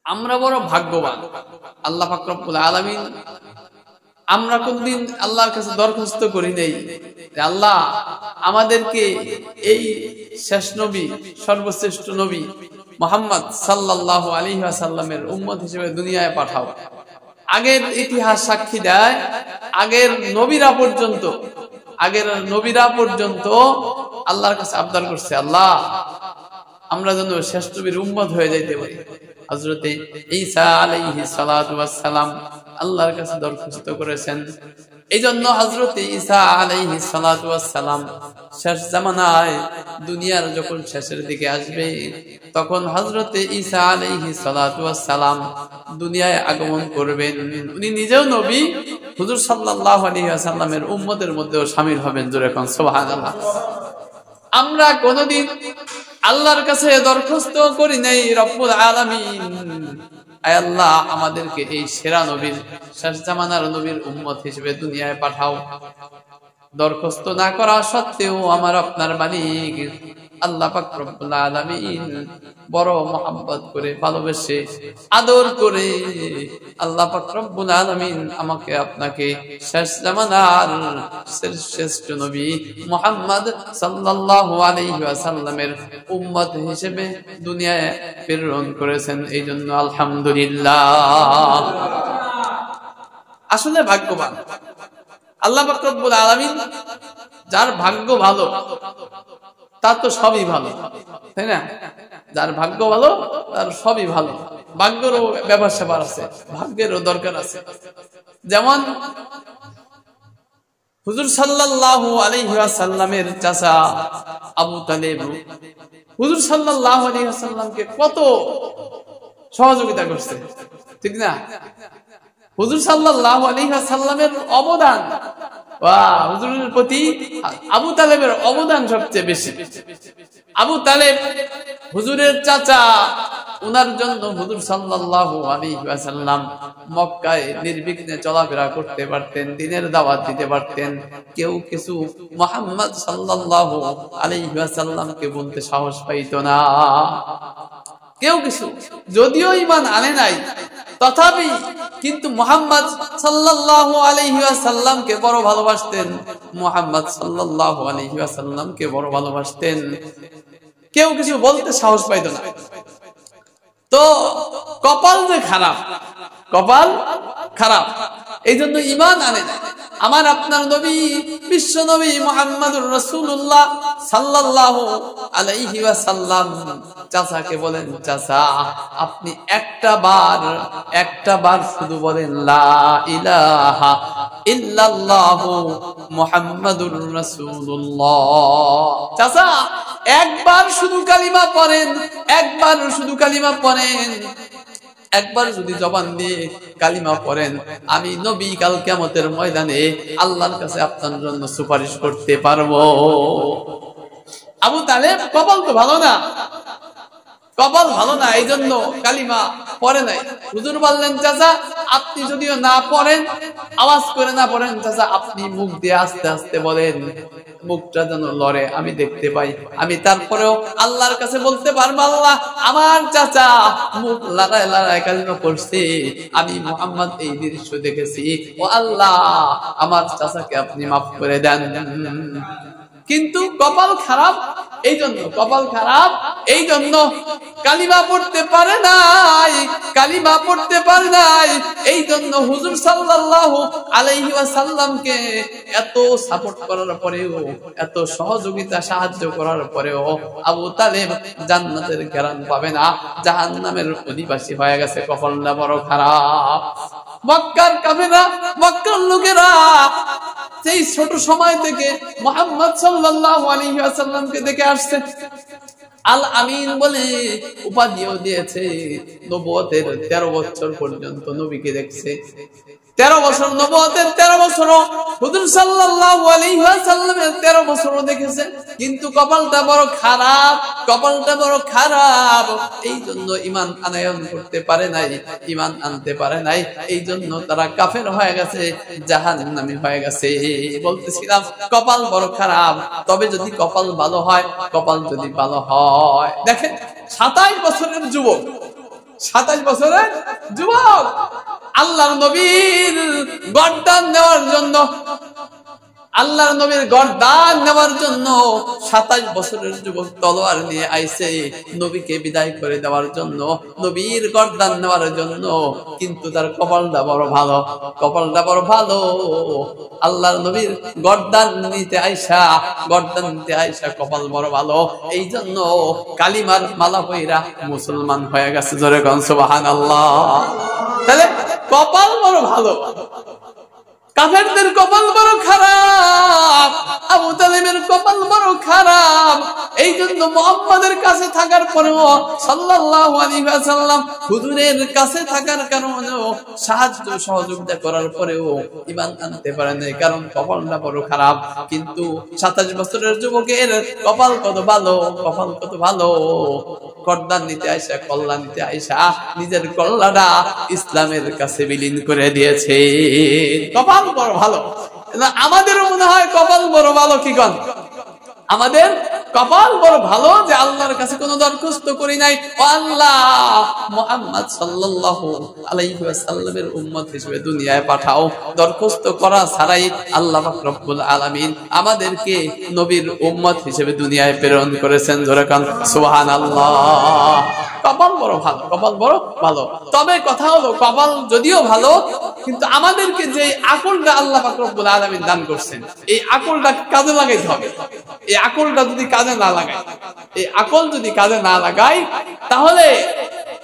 আমরা বড় ভাগ্যবান। আল্লাহ পাক রব্বুল আলামিন আমরা কোনদিন আল্লাহর কাছে দরখাস্ত করি নাই আল্লাহ আমাদেরকে এই শেষ নবী সর্বশ্রেষ্ঠ নবী মুহাম্মদ সাল্লাল্লাহু আলাইহি ওয়াসাল্লামের উম্মত হিসেবে দুনিয়ায় পাঠাও। আগের ইতিহাস সাক্ষী দেয় আগের নবীরা পর্যন্ত আল্লাহর কাছে আবদার করছে, আল্লাহ আমরা যেন শেষ নবীর উম্মত হয়ে যাইতে পারি। হযরতে ঈসা আলাইহিস সালাতু ওয়াস সালাম আল্লাহর কাছে দরখাস্ত করেছেন। এইজন্য হযরতে ঈসা আলাইহিস সালাতু ওয়াস সালাম শেষ জামানায় দুনিয়ার যখন শেষের দিকে আসবে তখন হযরতে ঈসা আলাইহিস সালাতু ওয়াস সালাম দুনিয়ায় আগমন করবেন। উনি নিজেও নবী, হুজুর সাল্লাল্লাহু আলাইহি ওয়াসাল্লামের উম্মতের মধ্যেও শামিল হবেন। জোরে কোন সুবহানাল্লাহ। আমরা কোনদিন আল্লাহর কাছে দরখাস্ত করি নাই রব্বুল আলামিন আয় আল্লাহ আমাদেরকে এই সেরা নবীর শেষ জামানার নবীর উম্মত হিসেবে দুনিয়ায় পাঠাও। দরখাস্ত না করা সত্ত্বেও আমার আপনার মালিক আল্লাহ পাক রব্বুল আলামিন বড় মহব্বত করে ভালোবেসে আদর করে আল্লাহ পাক রব্বুল আলামিন আমাকে আপনাকে শেষ জামানার শ্রেষ্ঠ নবী মুহাম্মদ সাল্লাল্লাহু আলাইহি ওয়াসাল্লামের উম্মত হিসেবে দুনিয়ায় প্রেরণ করেছেন। এইজন্য আলহামদুলিল্লাহ। আসলে ভাগ্যবান আল্লাহ পাক রব্বুল আলামিন। যার ভাগ্য ভালো তার তো সবই ভালো, তাই না? যার ভাগ্য ভালো তার সবই ভালো। ভাগ্যেরও ব্যাপার স্যাপার আছে, ভাগ্যেরও দরকার আছে। যেমন হুজুর সাল্লাল্লাহু আলাইহি ওয়াসাল্লামের চাচা আবু তালেব হুজুর সাল্লাল্লাহু আলাইহি ওয়াসাল্লামকে কত সহযোগিতা করছে, ঠিক না? হুজুর সাল্লাল্লাহু আলাইহি ওয়াসাল্লামের অবদান হুজুরের প্রতি আবু তালেবের অবদান সবচেয়ে বেশি। আবু তালেব হুজুরের চাচা, উনার জন্য হুজুর সাল্লাল্লাহু আলাইহি ওয়াসাল্লাম মক্কায় নির্বিঘ্নে চলাফেরা করতে পারতেন, দ্বীনের দাওয়াত দিতে পারতেন। কেউ কিছু মুহাম্মদ সাল্লাল্লাহু আলাইহি ওয়াসাল্লামকে বলতে সাহস পাইত না। কেউ কিছু যদিও ঈমান আনে নাই তথাপি কিন্তু মুহাম্মদ সাল্লাল্লাহু আলাইহি ওয়াসাল্লামকে বড় ভালোবাসতেন, মুহাম্মদ সাল্লাল্লাহু আলাইহি ওয়াসাল্লামকে বড় ভালোবাসতেন। কেউ কিছু বলতে সাহস পাইত না। তো কপাল যে খারাপ, কপাল খারাপ, এই জন্য ঈমান আনে না। আমার আপনার নবী বিশ্ব নবী মুহাম্মদুর রাসূলুল্লাহ সাল্লাল্লাহু আলাইহি ওয়াসাল্লাম চাচাকে বলেন, চাচা আপনি একটা বার শুধু বলেন লা ইলাহা ইল্লাল্লাহু মুহাম্মাদুর রাসূলুল্লাহ। চাচা একবার শুধু কালিমা পড়েন, একবার শুধু কালিমা পড়েন, একবার যদি জবান দিয়ে কালিমা পড়েন, আমি নবী কাল কিয়ামতের ময়দানে আল্লাহর কাছে আপনার জন্য সুপারিশ করতে পারবো। আবু তালেব কপাল তো ভালো না, কপাল ভালো না, এই জন্য কালিমা পড়ে নাই। হুজুর বললেন, চাচা আপনি যদিও না পড়েন, আওয়াজ করে না পড়েন, চাচা আপনি মুখ দিয়ে আস্তে আস্তে বলেন, মুখটা যেন লড়ে আমি দেখতে পাই, আমি তারপরেও আল্লাহর কাছে বলতে পারবো, আল্লাহ আমার চাচা মুখ লড়ায় লড়ায় কালিমা পড়ছে, আমি মুহাম্মদ এই দৃশ্য দেখেছি, ও আল্লাহ আমার চাচাকে আপনি মাফ করে দেন। কিন্তু কপাল খারাপ, এই জন্য কপাল খারাপ, এই জন্য কালিমা পড়তে পারে নাই, কালিমা পড়তে পারে নাই। এই জন্য হুজুর সাল্লাল্লাহু আলাইহি ওয়াসাল্লামকে এত সাপোর্ট করার পরেও, এত সহযোগিতা সাহায্য করার পরেও আবু তালেব জান্নাতের গ্যারান্টি পাবে না, জাহান্নামের অধিবাসী হয়ে গেছে। কপালটা বড় খারাপ। মক্কার কাফেররা, মক্কার লোকেরা সেই ছোট সময় থেকে মুহাম্মদ সাল্লাল্লাহু আলাইহি ওয়াসাল্লামকে দেখে আসছে। আল আমিন বলে উপাধিও দিয়েছে। নবুয়তের 13 বছর পর্যন্ত নবীকে দেখছে। 13 বছর নবুয়তের 13 বছর হুজুর সাল্লাল্লাহু আলাইহি ওয়াসাল্লামের 13 বছর দেখেছে, কিন্তু কপালটা বড় খারাপ, কপালটা বড় খারাপ। এই জন্য ঈমান আনয়ন করতে পারে নাই, ঈমান আনতে পারে নাই। এই জন্য তারা কাফের হয়ে গেছে, জাহান্নামী হয়ে গেছে। বলতেছিলাম কপাল বড় খারাপ। তবে যদি কপাল ভালো হয়, কপাল যদি ভালো হয়, দেখেন 27 বছরের যুবক, 27 বছরের যুবক আল্লাহর নবীর গর্দান নেওয়ার জন্য, আল্লাহর নবীর গর্দান নেওয়ার জন্য 27 বছরের যুবক তলোয়ার নিয়ে আইছে নবীকে বিদায় করে দেওয়ার জন্য, নবীর গর্দান নেওয়ার জন্য। কিন্তু তার কপালটা বড় ভালো, কপালটা বড় ভালো। আল্লাহর নবীর গর্দান নিতে আইসা, গর্দান নিতে আইসা কপাল বড় ভালো। এই জন্য কালিমার মালা পইরা মুসলমান হয়ে গেছে। জোরে কোন সুবহানাল্লাহ। তাহলে কপাল বড় ভালো, কাফেরদের কপাল বড় খারাপ, আবু তালেবের কপাল বড় খারাপ। এই জন্য মুহাম্মাদের কাছে থাকার পরেও, সাল্লাল্লাহু আলাইহি ওয়াসাল্লাম হুজুরের কাছে থাকার কারণেও, সাহায্য সহযোগিতা করার পরেও ঈমান আনতে পারে না, কারণ কপালটা বড় খারাপ। কিন্তু 27 বছরের যুবকের কপাল কত ভালো, কপাল কত ভালো। গর্দান নিতে আইসা, কল্লা নিতে আইসা নিজের কল্লাটা ইসলামের কাছে বিলীন করে দিয়েছে। কপাল বড় ভালো। আমাদেরও মনে হয় কপাল বড় ভালো, কি কন? আমাদের কপাল বড় ভালো যে আল্লাহর কাছে কোনো দরখাস্ত করি নাই। ও আল্লাহ, মুহাম্মদ সাল্লাল্লাহু আলাইহি ওয়াসাল্লামের উম্মত হিসেবে দুনিয়ায় পাঠাও। দরখাস্ত করা ছাড়াই আল্লাহ পাক রব্বুল আলামিন আমাদেরকে নবীর উম্মত হিসেবে দুনিয়ায় প্রেরণ করেছেন। জোরে কান সুবহানাল্লাহ। কপাল বড় ভালো, কপাল বড় ভালো। তবে কথা হলো, কপাল যদিও ভালো, কিন্তু আমাদেরকে যে আকলটা আল্লাহ পাক রব্বুল আলামিন দান করছেন, এই আকলটা কাজে লাগাইতে হবে। এই আকলটা যদি কাজে না লাগাই, এই আকল যদি কাজে না লাগাই, তাহলে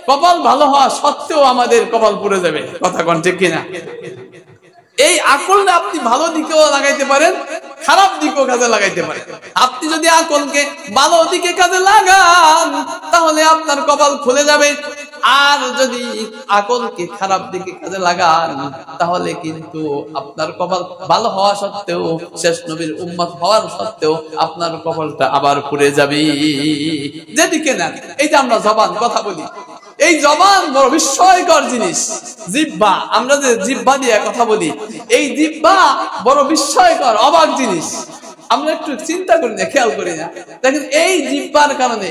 কপাল ভালো হওয়া সত্ত্বেও আমাদের কপাল পুড়ে যাবে। কথা কোন ঠিক কিনা? এই আকলটা আপনি ভালো দিকেও লাগাইতে পারেন, খারাপ দিকেও কাজে লাগাইতে পারেন। আপনি যদি আকলকে ভালো দিকে কাজে লাগান, তাহলে আপনার কপাল খুলে যাবে। আর যদি আকলকে খারাপ দিকে কাজে লাগান, তাহলে কিন্তু আপনার কপাল ভালো হওয়া সত্ত্বেও, শেষ নবীর উম্মত হওয়ার সত্ত্বেও আপনার কপালটা আবার পুড়ে যাবে। যেদিকে না, এই যে আমরা জবান কথা বলি, এই জবান বড় বিস্ময়কর জিনিস। জিহ্বা, আমরা যে জিহ্বা দিয়ে কথা বলি, এই জিহ্বা বড় বিস্ময়কর, অবাক জিনিস। আমরা একটু চিন্তা করি না, খেয়াল করি না। দেখেন, এই জিহ্বার কারণে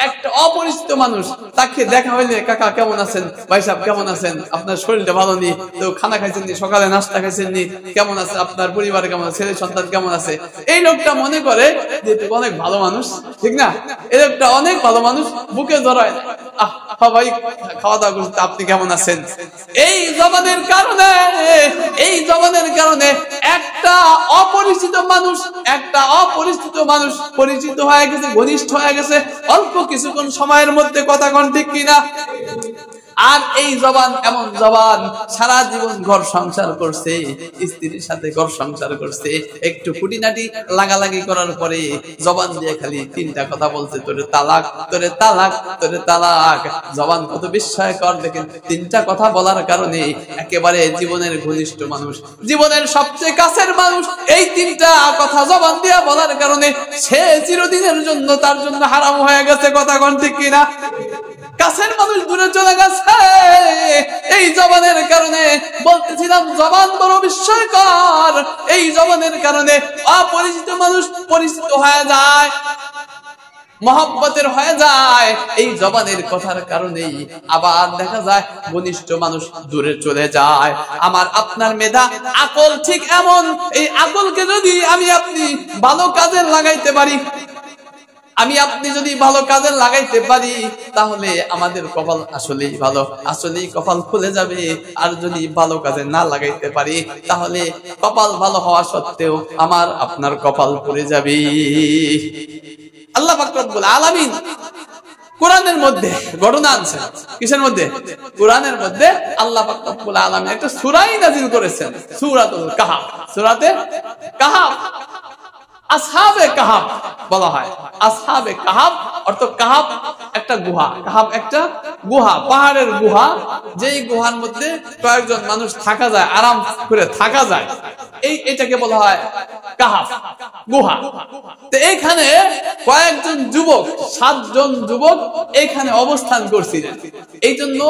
একটা অপরিচিত মানুষ, তাকে দেখা হইলে, কাকা কেমন আছেন, ভাই সাহেব কেমন আছেন, আপনার শরীরটা ভালো নেই, তো খানা খাইছেন নি, সকালে নাস্তা খাইছেন নি, কেমন আছে, আপনার পরিবার কেমন আছে, ছেলে সন্তান কেমন আছে, এই লোকটা মনে করে যে অনেক ভালো মানুষ, ঠিক না? এই লোকটা অনেক ভালো মানুষ, বুকে জড়ায়, ভাই খাওয়া দাওয়া করতে, আপনি কেমন আছেন। এই জবানের কারণে, এই জবানের কারণে একটা অপরিচিত মানুষ, একটা অপরিচিত মানুষ পরিচিত হয়ে গেছে, ঘনিষ্ঠ হয়ে গেছে অল্প কিছুক্ষণ সময়ের মধ্যে। কথা কোন ঠিক কিনা? আর এই জবান এমন জবান, সারা জীবন ঘর সংসার করছে, স্ত্রীর সাথে ঘর সংসার করছে, একটু খুঁটিনাটি লাগালাগি করার পরে জবান দিয়ে খালি 3টা কথা বলছে, তোরে তালাক, তোরে তালাক, তোরে তালাক। জবান কত বিস্ময়কর দেখেন। 3টা কথা বলার কারণে একেবারে জীবনের ঘনিষ্ঠ মানুষ, জীবনের সবচেয়ে কাছের মানুষ, এই 3টা কথা জবান দিয়ে বলার কারণে সে চিরদিনের জন্য তার জন্য হারাম হয়ে গেছে। কথা কোন ঠিক কিনা? কাছের মানুষ দূরে চলে গেছে এই জবানের কারণে। বলতেছিলাম জবান বড় বিস্ময়কর। এই জবানের কারণে অপরিচিত মানুষ পরিচিত হয়ে যায়, মহব্বতের হয়ে যায় এই জবানের কথার কারণেই। আবার দেখা যায় ঘনিষ্ঠ মানুষ দূরে চলে যায়। আমার আপনার মেধা, আকল ঠিক এমন, এই আকলকে যদি আমি আপনি ভালো কাজে লাগাইতে পারি, আমি আপনি যদি ভালো কাজে লাগাইতে পারি, তাহলে আমাদের কপাল আসলেই ভালো, আসলেই কপাল খুলে যাবে। আর যদি ভালো কাজে না লাগাইতে পারি, তাহলে কপাল ভালো হওয়া সত্ত্বেও আমার আপনার কপাল পুড়ে যাবে। আল্লাহ পাক রব্বুল আলামিন কোরআনের মধ্যে ঘটনা আনছেন। কিসের মধ্যে? কোরআনের মধ্যে আল্লাহ পাক রব্বুল আলামিন একটা সূরাই নাযিল করেছেন, সূরাতুল কাহাফ। সূরাতে কাহাফ, আসহাবে কাহাফ বলা হয়। আসহাবে কাহাফ অর্থ কাহাফ একটা গুহা, কাহাফ একটা গুহা, পাহাড়ের গুহা, যেই গুহার মধ্যে কয়েকজন মানুষ থাকা যায়, আরাম করে থাকা যায়, এটাকে বলা হয় কাহাফ, গুহা। তো এইখানে কয়েকজন যুবক, 7 জন যুবক এইখানে অবস্থান করছিলেন, এই জন্য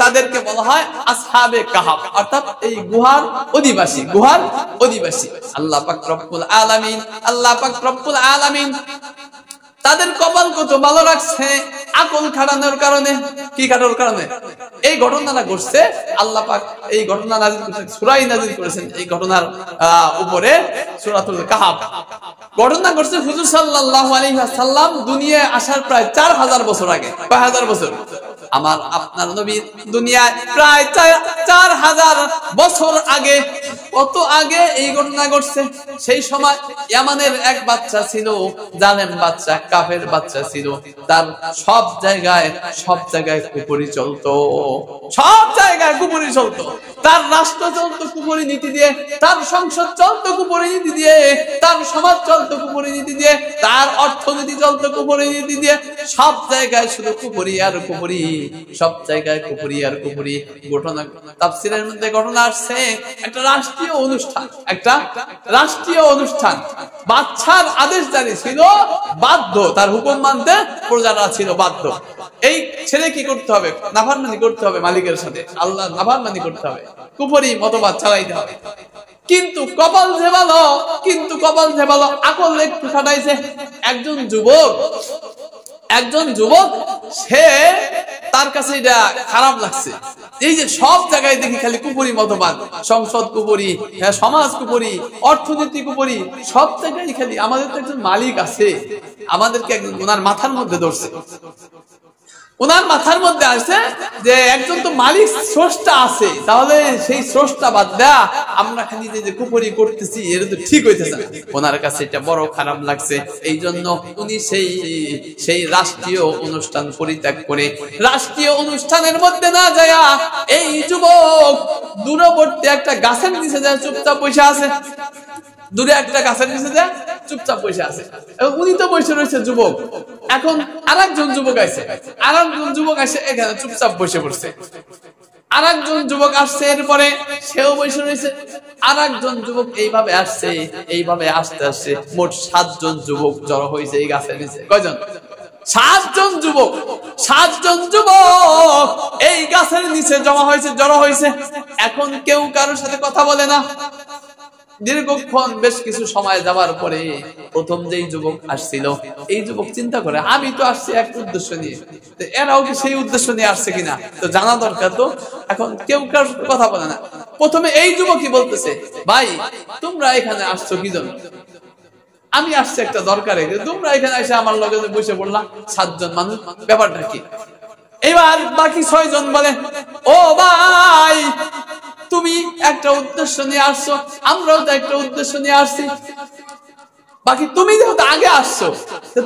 তাদেরকে বলা হয় আসহাবে কাহাফ, অর্থাৎ এই গুহার অধিবাসী, গুহার অধিবাসী। আল্লাহ পাক রব্বুল আলামিন, আল্লাহ পাক রব্বুল আলামিন তাদের কপাল কত ভালো রাখছে আকল খাটানোর কারণে। কি খাটানোর কারণে? এই ঘটনাটা ঘটছে, আল্লাহ পাক এই ঘটনা নাযিল করেছেন, সূরা নাযিল করেছেন এই ঘটনার উপরে, সূরাতুল কাহাফ। ঘটনা ঘটছে হুজুর সাল্লাল্লাহু আলাইহি ওয়াসাল্লাম দুনিয়ায় আসার প্রায় 4000 বছর আগে। কয় হাজার বছর? আমার আপনার নবী দুনিয়ায় প্রায় 4000 বছর আগে। কত আগে এই ঘটনা ঘটছে? সেই সময় ইয়ামানের এক বাচ্চা ছিল, জালেম বাচ্চা, কাফের বাচ্চা ছিল, তার সব জায়গায় কুফরি চলতো, সব জায়গায় কুফরি চলতো, তার রাষ্ট্র চলতো কুফরি নীতি দিয়ে, তার সংসদ চলতো কুফরি নীতি দিয়ে, তার সমাজ চলতো কুফরি নীতি দিয়ে, তার অর্থনীতি চলতো কুফরি নীতি দিয়ে, সব জায়গায় শুধু কুফরি আর কুফরি, সব জায়গায় কুফরি আর কুফরি। ঘটনা তাফসীরের মধ্যে ঘটনা আসছে একটা রাষ্ট্রীয় অনুষ্ঠান, বাদশার আদেশ জারি ছিল, বাধ্য, তার হুকুম মানতে প্রজারা ছিল বাধ্য। এই ছেলে কি করতে হবে? নাফরমানি করতে হবে মালিকের সাথে, আল্লাহ নাফরমানি করতে হবে, কুফরি মতবাদ চালাইতে হবে। কিন্তু কপাল যে ভালো, আকল একটু খাটাইছে। একজন যুবক সে, তার কাছে এটা খারাপ লাগছে, এই যে সব জায়গায় দেখি খালি কুফরি মতবাদ, সংসদ কুফরি, সমাজ কুফরি, অর্থনীতি কুফরি, সব জায়গায় খালি। আমাদের তো একজন মালিক আছে, আমাদেরকে একজন ওনার মাথার মধ্যে ধরছে, ওনার মাথার মধ্যে আসছে যে একজন তো মালিক, স্রষ্টা আছে, তাহলে সেই স্রষ্টা বাদ দেয়া আমরা খালি যে কুফরি করতেছি, এটা তো ঠিক হইতেছে না। ওনার কাছে এটা বড় খারাপ লাগছে, এই জন্য উনি সেই রাষ্ট্রীয় অনুষ্ঠান পরিত্যাগ করে, রাষ্ট্রীয় অনুষ্ঠানের মধ্যে না যায়া এই যুবক দূরবর্তী একটা গাছের নিচে যায় চুপচাপ বসে আছে, দূরে একটা গাছের নিচে যায় চুপচাপ বসে আছে। উনি তো বসে রয়েছে যুবক, এখন আরেকজন যুবক আসে এখানে চুপচাপ বসে পড়ছে। আরেকজন যুবক আসছে, এরপরে সেও বসে রয়েছে। আরেকজন যুবক এইভাবে আসছে, এইভাবে আস্তে আস্তে মোট 7 জন যুবক জড়ো হয়েছে এই গাছের নিচে। কয়জন? 7 জন যুবক এই গাছের নিচে জড়ো হয়েছে। এখন কেউ কারোর সাথে কথা বলে না। দীর্ঘক্ষণ বেশ কিছু সময় যাওয়ার পরে প্রথম যেই যুবক আসছিল, এই যুবক চিন্তা করে, আমি তো আসছি এক উদ্দেশ্য নিয়ে, এরাও কি সেই উদ্দেশ্য নিয়ে আসছে কিনা তো জানা দরকার। তো এখন কেউ কারোর কথা বলে না। প্রথমে এই যুবকই বলতেছে, ভাই তোমরা এখানে আসছো কি জন্য? আমি আসছি একটা দরকারে, তোমরা এখানে এসে আমার লগে বসে পড়লাম 7 জন মানুষ, ব্যাপারটা কি? এবার বাকি 6 জন বলে, ও ভাই তুমি একটা উদ্দেশ্য নিয়ে আসছো, আমরাও তো একটা উদ্দেশ্য নিয়ে আসছি, বাকি তুমি যেহেতু আগে আসছো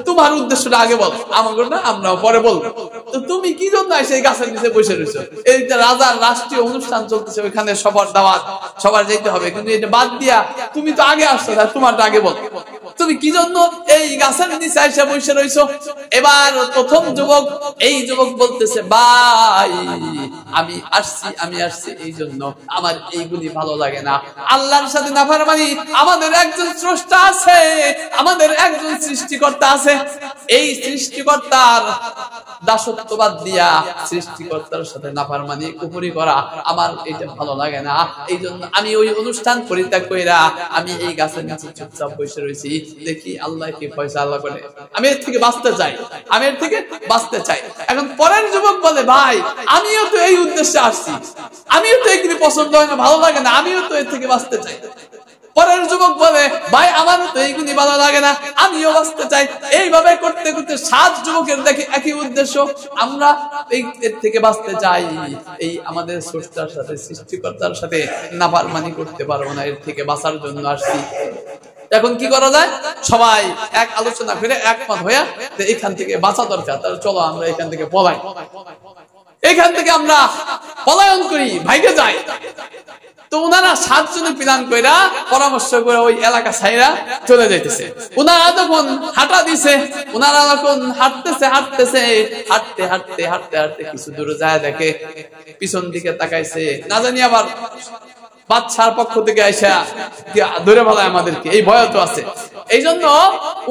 তোমার উদ্দেশ্যটা আগে বল, আমাকে না আমরাও পরে বলবো। তো তুমি কি জন্য এসে এই গাছের নিচে বসে রয়েছো? এই যে রাজার রাষ্ট্রীয় অনুষ্ঠান চলতেছে, ওইখানে সবার দাওয়াত, সবার যেতে হবে, কিন্তু এটা বাদ দিয়া তুমি তো আগে আসছো, তোমারটা আগে বল, তুমি কি জন্য এই গাছের নিচে এসে বসে রয়েছো? এবার প্রথম এই যুবক বলতেছে, ভাই আমি আসছি এই জন্য, আমার এইগুলি ভালো লাগে না। আল্লাহর সাথে নাফরমানি, আমাদের একজন স্রষ্টা আছে, আমাদের একজন সৃষ্টিকর্তা আছে, এই সৃষ্টিকর্তার দাসত্ববাদ দিয়া সৃষ্টিকর্তার সাথে নাফরমানি কুফরি করা আমার এটা ভালো লাগে না। এই জন্য আমি ওই অনুষ্ঠান পরিত্যাগ কইরা আমি এই গাছের নিচে চুপচাপ বসে রয়েছি, দেখি আল্লাহ কি ফয়সালা করে। আমি এর থেকে বাঁচতে চাই। এখন পরের যুবক বলে, ভাই আমিও তো এই উদ্দেশ্যে আসছি, আমিও তো এগুলি পছন্দ হয় না, ভালো লাগে না, আমিও তো এর থেকে বাঁচতে চাই। পরের যুবক বলে, ভাই আমারও তো এইগুলি ভালো লাগে না, আমিও বাঁচতে চাই। এইভাবে করতে করতে 7 যুবকের দেখি একই উদ্দেশ্য, আমরা এর থেকে বাঁচতে চাই, এই আমাদের স্রষ্টার সাথে সৃষ্টিকর্তার সাথে নাফরমানি করতে পারবো না, এর থেকে বাঁচার জন্য আসছি। এখন কি করা যায়? সবাই এক আলোচনা করে একমত হয়ে এখান থেকে বাঁচা দরকার, তাহলে চলো আমরা এখান থেকে পলাই, এখান থেকে আমরা পলায়ন করি, ভাইগে যাই। তো ওনারা 7 জনে প্ল্যান কইরা পরামর্শ করে ওই এলাকা ছাইরা চলে যাইতেছে। ওনারা যখন হাঁটা দিছে, ওনারা যখন হাঁটতে হাঁটতে কিছু দূরে যায় দেখে পিছন দিকে তাকাইছে, না জানি আবার বাদশার পক্ষ থেকে আইসা ধরে বলায় আমাদেরকে, এই ভয় তো আছে। এই জন্য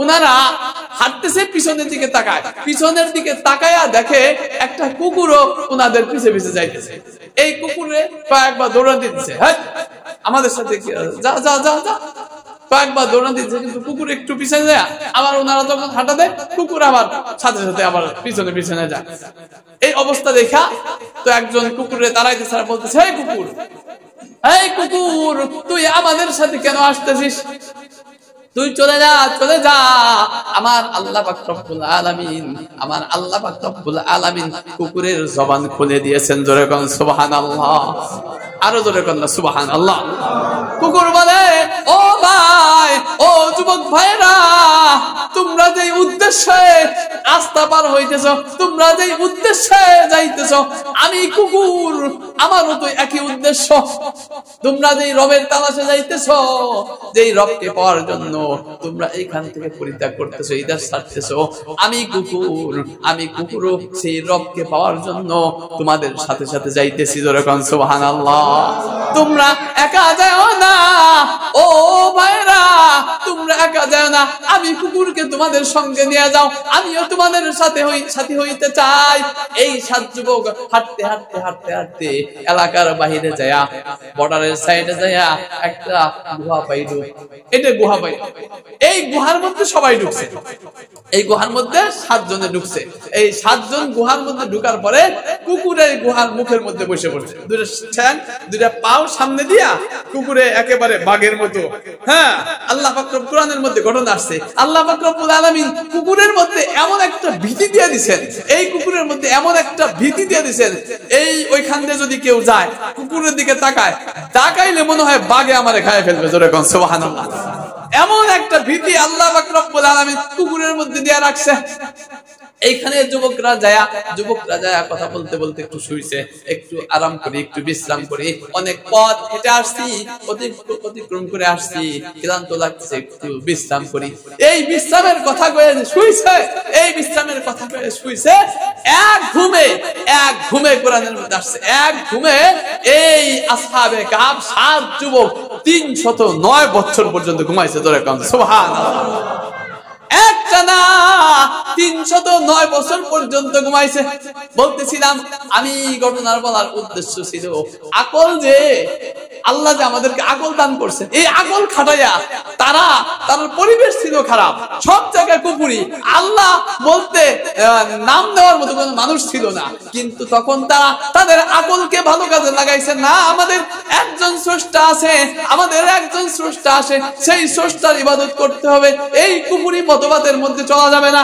ওনারা হাঁটতেছে, পিছনের দিকে তাকায়, পিছনের দিকে তাকায়া দেখে একটা কুকুরও ওনাদের পিছে পিছে যাইতেছে। এই কুকুরে কয়েকবার দৌড়ান দিতেছে, হ্যাঁ আমাদের সাথে যা যা যা যা, কয়েকবার দৌড়ান দিতেছে, কিন্তু কুকুর একটু পিছনে যায়। আবার ওনারা যখন হাঁটা দেয়, কুকুর আবার সাথে সাথে আবার পিছনে পিছনে যায়। এই অবস্থা দেখা তো একজন কুকুরে দাঁড়াইতেছে আর বলতেছে, এই কুকুর, এই কুকুর, তুই আমাদের সাথে কেন আসতেছিস? তুই চলে যা, চলে যা। আমার আল্লাহ পাক রব্বুল আলামিন, আমার আল্লাহ পাক রব্বুল আলামিন কুকুরের জবান খুলে দিয়েছেন। জোরে কোন সুবহানাল্লাহ, আরো জোরে কোন সুবহানাল্লাহ। কুকুর বলে, ও ভাই, ও যুবক ভাইরা, তোমরা যে উদ্দেশ্যে রাস্তা পার হইতেছো, তোমরা যে উদ্দেশ্যে যাইতেছো, আমি কুকুর, আমারও তো একই উদ্দেশ্য। তোমরা যে রবের তালাশে যাইতেছো, যেই রবকে পাওয়ার জন্য তোমরা এইখান থেকে পরিত্যাগ করতেছো, ইদার ছাড়তেছো, আমি কুকুর, আমি কুকুরও সেই রবকে পাওয়ার জন্য তোমাদের সাথে সাথে যাইতেছি। জোরে কোন সুবহানাল্লাহ। তোমরা একা যাও না, ও ভাইরা, তোমরা একা যাও না, আমি কুকুরকে তোমাদের সঙ্গে নিয়ে যাও, আমিও তোমাদের সাথে হইতে চাই। এই 7 যুবক হাঁটতে হাঁটতে হাঁটতে হাঁটতে এলাকার বাহিরে যায়া, বর্ডারের সাইডে যায়া একটা গুহা পাইল। এটা গুহা পাইল, এই গুহার মধ্যে সবাই ঢুকছে। এই গুহার মধ্যে 7 জনে ঢুকছে। এই 7 জন গুহার মধ্যে ঢুকার পরে কুকুরের গুহার মুখের মধ্যে বসে পড়ছে, দুটো ঠ্যাং, দুটো পাও সামনে দিয়া, কুকুরে একেবারে বাঘের মতো। হ্যাঁ, আল্লাহ পাক রব্বুল কোরআনের মধ্যে ঘটনা আসছে, আল্লাহ পাক রব্বুল আলামিন কুকুরের মধ্যে এমন একটা ভীতি দিয়ে দিয়েছেন, এই কুকুরের মধ্যে এমন একটা ভীতি দিয়ে দিয়েছেন, এই ওইখান দিয়ে যদি কেউ যায়, কুকুরের দিকে তাকাইলে মনে হয় বাঘে আমারে খায় ফেলবে। জোরে কোন সুবহানাল্লাহ। এমন একটা ভীতি আল্লাহ পাক রব্বুল আলামিন কুকুরের মধ্যে দিয়ে রাখছে। এইখানে যুবকরা যায় কথা বলতে বলতে একটু শুইছে, একটু আরাম করি, একটু বিশ্রাম করি, অনেক পথ হেঁটে আসছি, অতিক্রম করে আসছি, ক্লান্ত লাগছে, একটু বিশ্রাম করি। এই বিশ্রামের কথা কয়ে শুইছে, এই বিশ্রামের কথা কয়ে শুইছে, এক ঘুমে কোরআনের মধ্যে আসছে, এক ঘুমে এই আসহাবে কাহফ 7 যুবক 309 বছর পর্যন্ত ঘুমাইছে। জোরে কোন সুবহানাল্লাহ। একটা না, 309 বছর পর্যন্ত ঘুমাইছে। বলতেছিলাম আমি, ঘটনার বলার উদ্দেশ্য ছিল আকল, যে আল্লাহ যে আমাদেরকে আকল দান করছে, এই আকল খাটাইয়া তার পরিবেশ ছিল খারাপ, সব জায়গায় কুকুরি, আল্লাহ বলতে নাম দেওয়ার মতো কোনো মানুষ ছিল না। কিন্তু তখন তারা তাদের আকলকে ভালো কাজে লাগাইছে। না, আমাদের একজন স্রষ্টা আছে, সেই স্রষ্টার ইবাদত করতে হবে, এই কুপুরি মতবাদের মধ্যে চলা যাবে না।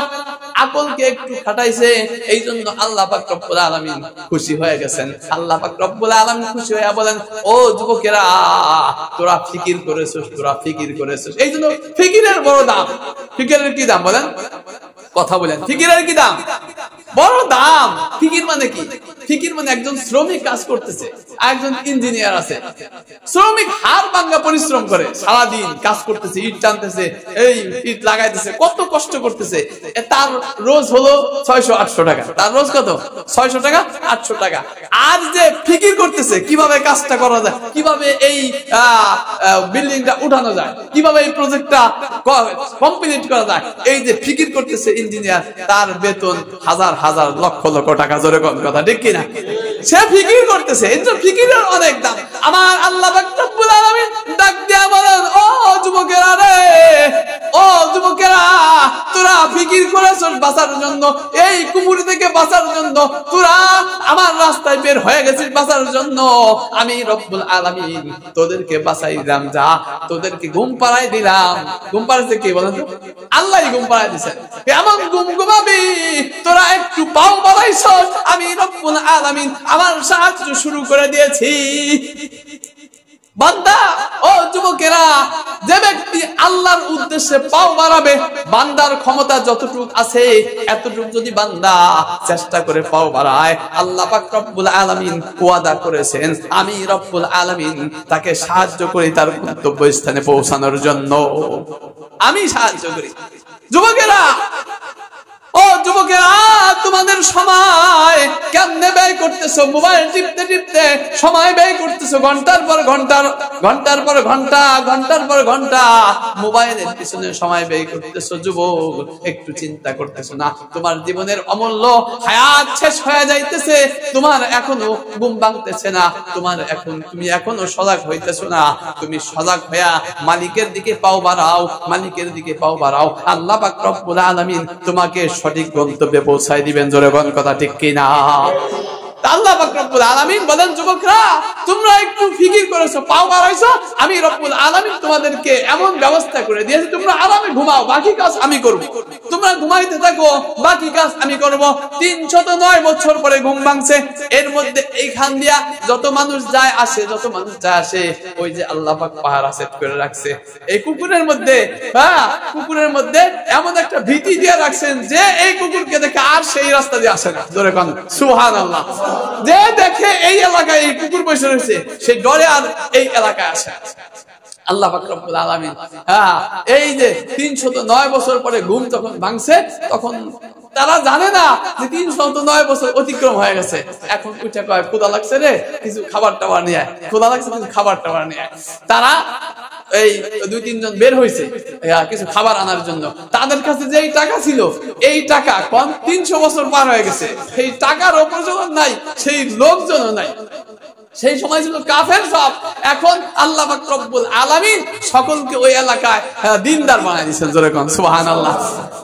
আকলকে একটু খাটাইছে, এই জন্য আল্লাহ পাক রব্বুল আলামিন খুশি হয়ে গেছেন। আল্লাহ পাক রব্বুল আলামিন খুশি হয়ে বলেন, ও যুবকেরা, তোরা ফিকির করেছিস। এই জন্য ফিকিরের বড় দাম। ফিকিরের কি দাম বলেন? কথা বলেন, ফিকিরের কি দাম? বড় দাম। ফিকির মানে কি? ফিকির মানে একজন শ্রমিক কাজ করতেছে, একজন ইঞ্জিনিয়ার আছে, শ্রমিক হাড় ভাঙা পরিশ্রম করে, সারাদিন কাজ করতেছে, ইট টানতেছে, এই ইট লাগাইতেছে, কত কষ্ট করতেছে। তার রোজ হলো 600-800 টাকা। তার রোজ কত? 600 টাকা, 800 টাকা। আর যে ফিকির করতেছে কিভাবে কাজটা করা যায়, কিভাবে এই বিল্ডিংটা উঠানো যায়, কিভাবে এই প্রজেক্টটা কমপ্লিট করা যায়, এই যে ফিকির করতেছে ইঞ্জিনিয়ার, তার বেতন হাজার হাজার লক্ষ লক্ষ টাকা। জোরে কোন কথা ঠিক কিনা? সে ফিকির করতেছে, এই যে ফিকিরের অনেক দাম। আমার আল্লাহ পাক রব্বুল আলামিন ডাক দিয়া বলেন, ও যুবকেরা রে, ও যুবকেরা, তোরা ফিকির করেছিস বাঁচার জন্য, এই কুপুরি থেকে বাঁচার জন্য, তোরা আমার রাস্তায় বের হয়ে গেছিস বাঁচার জন্য। আমি রব্বুল আলামিন তোদেরকে বাঁচাই দিলাম, যা তোদেরকে ঘুম পাড়াই দিলাম। ঘুম পাড়াইছে কে বলেন তো? আল্লাহই ঘুম পাড়াই দিছে। এমন ঘুম ঘুমাবি, তোরা একটু পাও বাড়াইছ, আমি রব্বুল আলামিন আমার সাহায্য শুরু করে দিয়েছি। বান্দা ও যুবকেরা, যে ব্যক্তি আল্লাহর উদ্দেশ্যে পাও বাড়াবে, বান্দার ক্ষমতা যতটুকু আছে এতটুকু যদি বান্দা চেষ্টা করে পাও বাড়ায়, আল্লাহ পাক রব্বুল আলামিন ওয়াদা করেছেন আমি রব্বুল আলামিন তাকে সাহায্য করি তার গন্তব্যস্থানে পৌঁছানোর জন্য, আমি সাহায্য করি। যুবকেরা ও যুবকেরা, তোমাদের সময় কেমনে ব্যয় করতেছো? মোবাইল টিপতে টিপতে সময় ব্যয় করতেছো, ঘন্টার পর ঘন্টা, ঘন্টার পর ঘন্টা, ঘন্টার পর ঘন্টা মোবাইলের পিছনে সময় ব্যয় করতেছো। যুবক, একটু চিন্তা করতেছো না? তোমার জীবনের অমূল্য হায়াত শেষ হয়ে যাইতেছে, তোমার এখনো ঘুম ভাঙতেছে না, তুমি এখনো সজাগ হইতেছো না। তুমি সজাগ হইয়া মালিকের দিকে পাও বাড়াও, মালিকের দিকে পাও বাড়াও। আল্লাহ পাক রব্বুল আলামিন তোমাকে সঠিক গন্তব্যে পৌঁছায় দিবেন। জোরে কোন কথা ঠিক কিনা? আল্লাহ পাক রব্বুল আলামিন বলেন, যুবকরা তোমরা একটু ফিকির করেছো, পাও বাড়াইছো, আমি রব্বুল আলামিন তোমাদেরকে এমন ব্যবস্থা করে দিয়েছি, তোমরা আরামে ঘুমাও, বাকি কাজ আমি করব। তোমরা ঘুমাইতে থাকো, বাকি কাজ আমি করব। 309 বছর পরে ঘুম ভাঙছে। এর মধ্যে এইখান দিয়া যত মানুষ যায় আসে, ওই যে আল্লাহ পাক পাহারা সেট করে রাখছে। এই কুকুরের মধ্যে, কুকুরের মধ্যে এমন একটা ভীতি দিয়ে রাখছেন যে এই কুকুরকে দেখে আর সেই রাস্তা দিয়ে আসে না। জোরে কোন সুবহানাল্লাহ। যে দেখে এই এলাকায় এই কুকুর বসে রয়েছে, সে ডরে আর এই এলাকায় আসে। আল্লাহ পাক রব্বুল আলামিন এই যে 309 বছর পরে ঘুম যখন ভাঙছে, তখন তারা জানে না যে 309 বছর অতিক্রম হয়ে গেছে। এখন উঠে কয়, ক্ষুধা লাগছে রে, কিছু খাবার টাবার নিয়ে আয়, ক্ষুধা লাগছে, কিছু খাবার টাবার নিয়ে আয়। তারা এই 2-3 জন বের হয়েছে কিছু খাবার আনার জন্য। তাদের কাছে যে টাকা ছিল, এই টাকা কম 300 বছর পার হয়ে গেছে। সেই টাকার প্রয়োজন নাই, সেই লোকজনও নাই। সেই সময় ছিল কাফের সব। এখন আল্লাহ পাক রব্বুল আলামিন সকলকে ওই এলাকায় দিনদার বানায় দিয়েছেন। জোরে কোন সুবহানাল্লাহ।